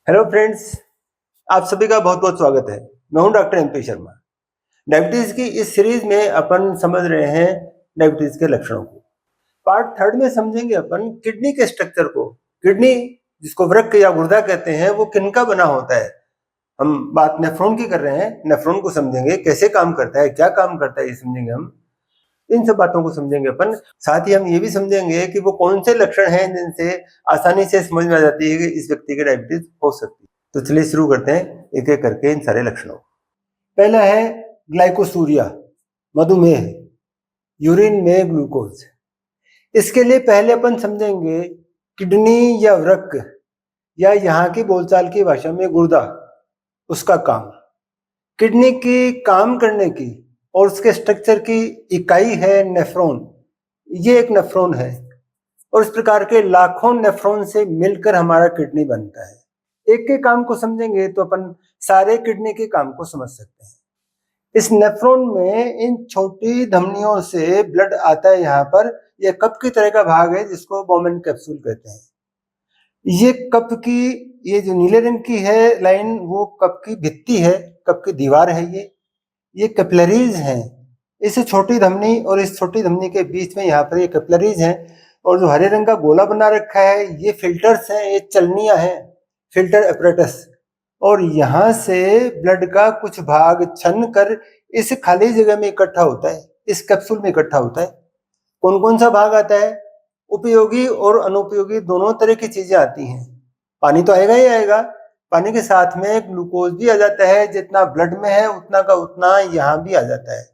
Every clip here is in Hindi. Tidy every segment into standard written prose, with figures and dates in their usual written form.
हेलो फ्रेंड्स, आप सभी का बहुत बहुत स्वागत है। मैं हूं डॉक्टर MP शर्मा। डायबिटीज की इस सीरीज में अपन समझ रहे हैं डायबिटीज के लक्षणों को। पार्ट थर्ड में समझेंगे अपन किडनी के स्ट्रक्चर को। किडनी जिसको वृक्क या गुर्दा कहते हैं वो किनका बना होता है। हम बात नेफ्रॉन की कर रहे हैं। नेफ्रॉन को समझेंगे, कैसे काम करता है, क्या काम करता है, ये समझेंगे हम। इन सब बातों को समझेंगे अपन। साथ ही हम ये भी समझेंगे कि वो कौन से लक्षण हैं जिनसे आसानी से समझ में आ जाती है कि इस व्यक्ति के डायबिटीज हो सकती है। तो चलिए शुरू करते हैं एक एक करके इन सारे लक्षणों। पहला है ग्लाइकोसूरिया, मधुमेह, यूरिन में ग्लूकोज। इसके लिए पहले अपन समझेंगे किडनी या वृक्क या यहाँ की बोलचाल की भाषा में गुर्दा, उसका काम। किडनी की काम करने की और उसके स्ट्रक्चर की इकाई है नेफ्रॉन। ये एक नेफ्रॉन है और इस प्रकार के लाखों नेफ्रॉन से मिलकर हमारा किडनी बनता है। एक के काम को समझेंगे तो अपन सारे किडनी के काम को समझ सकते हैं। इस नेफ्रॉन में इन छोटी धमनियों से ब्लड आता है। यहाँ पर यह कप की तरह का भाग है जिसको बोमेन कैप्सूल कहते हैं। ये कप की, ये जो नीले रंग की है लाइन, वो कप की भित्ति है, कप की दीवार है। ये कैपिलरीज हैं। इस छोटी धमनी और इस छोटी धमनी के बीच में यहाँ पर ये कैपिलरीज हैं। और जो हरे रंग का गोला बना रखा है ये फिल्टर्स हैं, ये चलनियां हैं, फिल्टर एपरेटस। और यहाँ से ब्लड का कुछ भाग छन कर इस खाली जगह में इकट्ठा होता है, इस कैप्सूल में इकट्ठा होता है। कौन कौन सा भाग आता है? उपयोगी और अनुपयोगी दोनों तरह की चीजें आती हैं। पानी तो आएगा ही आएगा, पानी के साथ में ग्लूकोज भी आ जाता है। जितना ब्लड में है उतना का उतना यहाँ भी आ जाता है।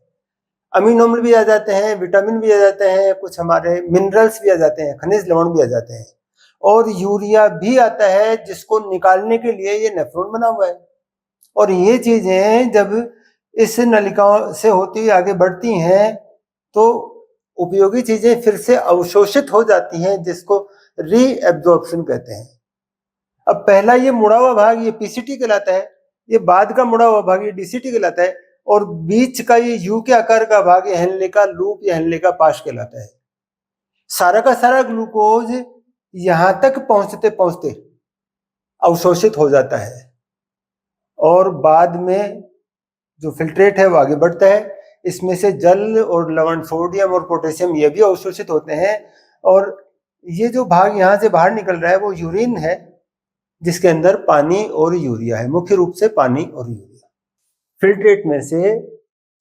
अमीनो अम्ल भी आ जाते हैं, विटामिन भी आ जाते हैं, कुछ हमारे मिनरल्स भी आ जाते हैं, खनिज लवण भी आ जाते हैं, और यूरिया भी आता है जिसको निकालने के लिए ये नेफ्रॉन बना हुआ है। और ये चीजें जब इस नलिकाओं से होती आगे बढ़ती हैं तो उपयोगी चीजें फिर से अवशोषित हो जाती हैं, जिसको रीएब्जॉर्प्शन कहते हैं। अब पहला ये मुड़ा हुआ भाग ये PCT कहलाता है, ये बाद का मुड़ा हुआ भाग ये DCT कहलाता है, और बीच का ये U के आकार का भाग ये हेनले का लूप या हेनले का पाश कहलाता है। सारा का सारा ग्लूकोज यहां तक पहुंचते पहुंचते अवशोषित हो जाता है और बाद में जो फिल्ट्रेट है वो आगे बढ़ता है। इसमें से जल और लवण, सोडियम और पोटेशियम, ये भी अवशोषित होते हैं। और ये जो भाग यहाँ से बाहर निकल रहा है वो यूरिन है, जिसके अंदर पानी और यूरिया है, मुख्य रूप से पानी और यूरिया। फिल्ट्रेट में से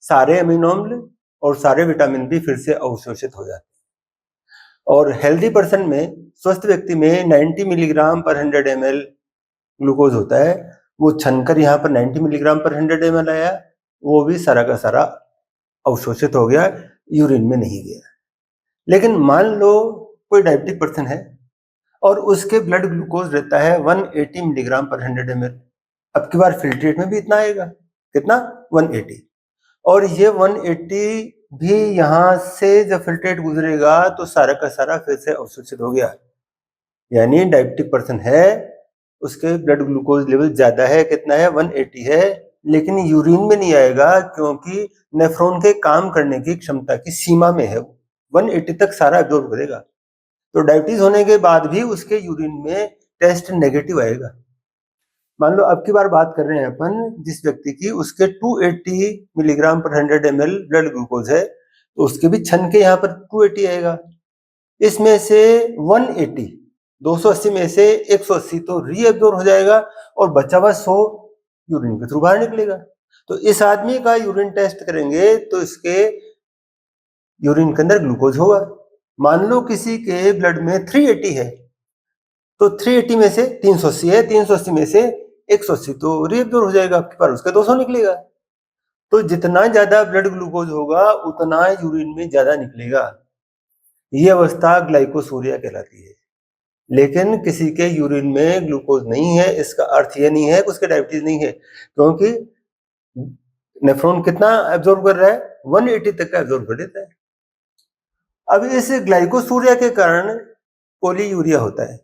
सारे अमीनो अम्ल और सारे विटामिन भी फिर से अवशोषित हो जाते हैं। और हेल्दी पर्सन में, स्वस्थ व्यक्ति में 90 मिलीग्राम पर 100 ml ग्लूकोज होता है। वो छनकर यहाँ पर 90 मिलीग्राम पर 100 ml आया, वो भी सारा का सारा अवशोषित हो गया, यूरिन में नहीं गया। लेकिन मान लो कोई डायबिटिक पर्सन है और उसके ब्लड ग्लूकोज रहता है 180 मिलीग्राम पर 100 ml। अब की बार फिल्ट्रेट में भी इतना आएगा, कितना? 180। और ये 180 भी यहाँ से जब फिल्ट्रेट गुजरेगा तो सारा का सारा फिर से अवशोषित हो गया। यानी डायबिटिक पर्सन है, उसके ब्लड ग्लूकोज लेवल ज्यादा है, कितना है? 180 है, लेकिन यूरिन में नहीं आएगा क्योंकि नेफ्रॉन के काम करने की क्षमता की सीमा में है। 180 तक सारा एब्जॉर्ब करेगा। तो डायबिटीज होने के बाद भी उसके यूरिन में टेस्ट नेगेटिव आएगा। मान लो अब की बार बात कर रहे हैं अपन जिस व्यक्ति की, उसके 280 मिलीग्राम पर 100 ml ब्लड ग्लूकोज है, तो उसके भी छन के यहाँ पर 280 आएगा। इसमें से 180, 280 में से 180 तो रीएब्जॉर्ब हो जाएगा और बचा हुआ 100 यूरिन के थ्रू बाहर निकलेगा। तो इस आदमी का यूरिन टेस्ट करेंगे तो इसके यूरिन के अंदर ग्लूकोज होगा। मान लो किसी के ब्लड में 380 है, तो 380 में से 380 है, 380 में से 180 तो रीएब्जॉर्ब हो जाएगा, आपके पास उसका 200 निकलेगा। तो जितना ज्यादा ब्लड ग्लूकोज होगा उतना यूरिन में ज्यादा निकलेगा। ये अवस्था ग्लाइकोसूरिया कहलाती है। लेकिन किसी के यूरिन में ग्लूकोज नहीं है, इसका अर्थ यह नहीं है कि उसके डायबिटीज नहीं है, क्योंकि नेफ्रॉन कितना एब्जॉर्ब कर रहा है? 180 तक का एब्जॉर्ब कर देता है। अब इस ग्लाइकोसूरिया के कारण पॉलीयूरिया होता है।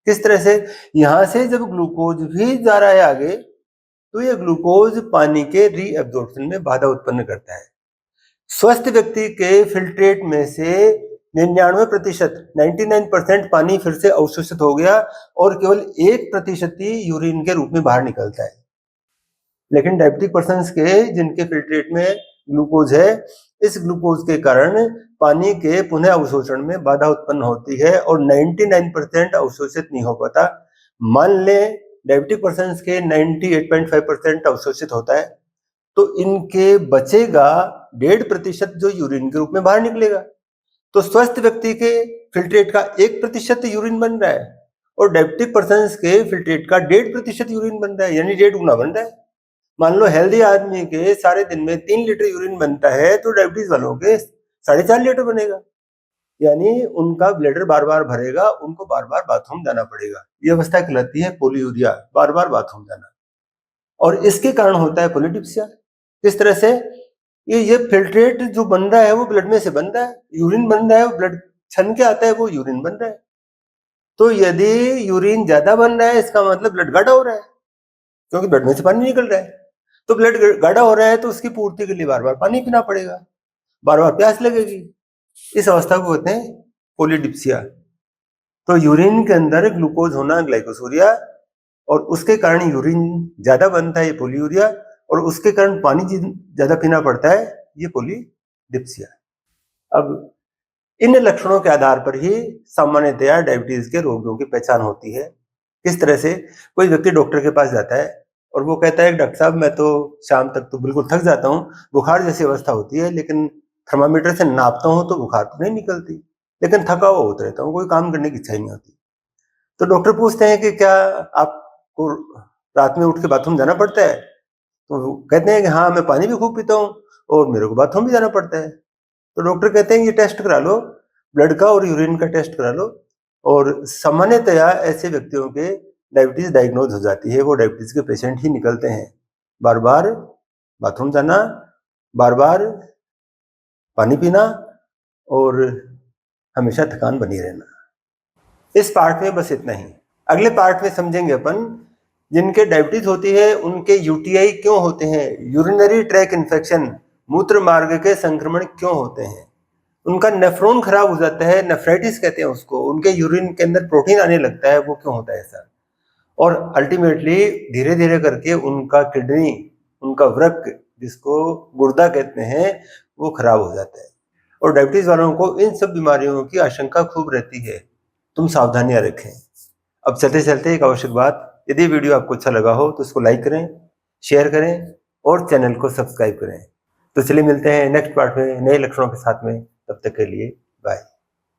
किस तरह से? यहां से जब ग्लूकोज भी जा रहा है आगे तो यह ग्लूकोज पानी के रीएब्जॉर्प्शन में बाधा उत्पन्न करता है। स्वस्थ व्यक्ति के फिल्ट्रेट में से 99%, 99% पानी फिर से अवशोषित हो गया और केवल 1% ही यूरिन के रूप में बाहर निकलता है। लेकिन डायबिटिक पर्सन्स के जिनके फिल्ट्रेट में ग्लूकोज है, इस ग्लूकोज के कारण पानी के पुनः अवशोषण में बाधा उत्पन्न होती है और 99% अवशोषित नहीं हो पाता। मान लें डायबिटिक पर्सन्स के 98.5% अवशोषित होता है, तो इनके बचेगा 1.5% जो यूरिन के रूप में बाहर निकलेगा। तो स्वस्थ व्यक्ति के फिल्ट्रेट का 1% यूरिन बन रहा है और डायबिटिक पर्सन्स के फिल्ट्रेट का 1.5% यूरिन बन रहा है, यानी 1.5 गुना बन रहा है। मान लो हेल्दी आदमी के सारे दिन में 3 लीटर यूरिन बनता है, तो डायबिटीज वालों के 4.5 लीटर बनेगा, यानी उनका ब्लैडर बार बार भरेगा, उनको बार बार बाथरूम जाना पड़ेगा। ये अवस्था कहलाती है पोलीयूरिया, बार बार बाथरूम जाना। और इसके कारण होता है पोलीडिप्सिया। किस तरह से? ये फिल्ट्रेट जो बन रहा है वो ब्लड में से बन रहा है, यूरिन बन रहा है, ब्लड छन के आता है, वो यूरिन बन रहा है। तो यदि यूरिन ज्यादा बन रहा है, इसका मतलब ब्लड गाढ़ा हो रहा है, क्योंकि ब्लड में से पानी निकल रहा है। तो ब्लड गाढ़ा हो रहा है, तो उसकी पूर्ति के लिए बार बार पानी पीना पड़ेगा, बार बार प्यास लगेगी। इस अवस्था को कहते हैं पोलीडिप्सिया। तो यूरिन के अंदर ग्लूकोज होना ग्लाइकोसूरिया, और उसके कारण यूरिन ज्यादा बनता है, ये पोलीयूरिया, और उसके कारण पानी ज्यादा पीना पड़ता है, ये पोलीडिप्सिया। अब इन लक्षणों के आधार पर ही सामान्यतया डायबिटीज के रोगियों की पहचान होती है। किस तरह से? कोई व्यक्ति डॉक्टर के पास जाता है और वो कहता है डॉक्टर साहब मैं तो शाम तक तो बिल्कुल थक जाता हूँ, बुखार जैसी अवस्था होती है, लेकिन थर्मामीटर से नापता हूँ तो बुखार तो नहीं निकलती, लेकिन थका हुआ होता रहता हूँ, कोई काम करने की इच्छा ही नहीं होती। तो डॉक्टर पूछते हैं कि क्या आपको रात में उठ के बाथरूम जाना पड़ता है? तो कहते हैं कि हाँ, मैं पानी भी खूब पीता हूँ और मेरे को बाथरूम भी जाना पड़ता है। तो डॉक्टर कहते हैं ये टेस्ट करा लो, ब्लड का और यूरिन का टेस्ट करा लो, और सामान्यतया ऐसे व्यक्तियों के डायबिटीज डायग्नोज हो जाती है, वो डायबिटीज के पेशेंट ही निकलते हैं। बार बार बाथरूम जाना, बार बार पानी पीना और हमेशा थकान बनी रहना। इस पार्ट में बस इतना ही। अगले पार्ट में समझेंगे अपन जिनके डायबिटीज होती है उनके यूटीआई क्यों होते हैं, यूरिनरी ट्रैक इन्फेक्शन, मूत्र मार्ग के संक्रमण क्यों होते हैं, उनका नेफ्रॉन खराब हो जाता है, नेफ्राइटिस कहते हैं उसको, उनके यूरिन के अंदर प्रोटीन आने लगता है, वो क्यों होता है ऐसा, और अल्टीमेटली धीरे धीरे करके उनका किडनी, उनका वृक्क जिसको गुर्दा कहते हैं, वो खराब हो जाता है। और डायबिटीज वालों को इन सब बीमारियों की आशंका खूब रहती है, तुम सावधानियां रखें। अब चलते चलते एक आवश्यक बात, यदि वीडियो आपको अच्छा लगा हो तो इसको लाइक करें, शेयर करें और चैनल को सब्सक्राइब करें। तो चलिए मिलते हैं नेक्स्ट पार्ट में नए लक्षणों के साथ में, तब तक के लिए बाय।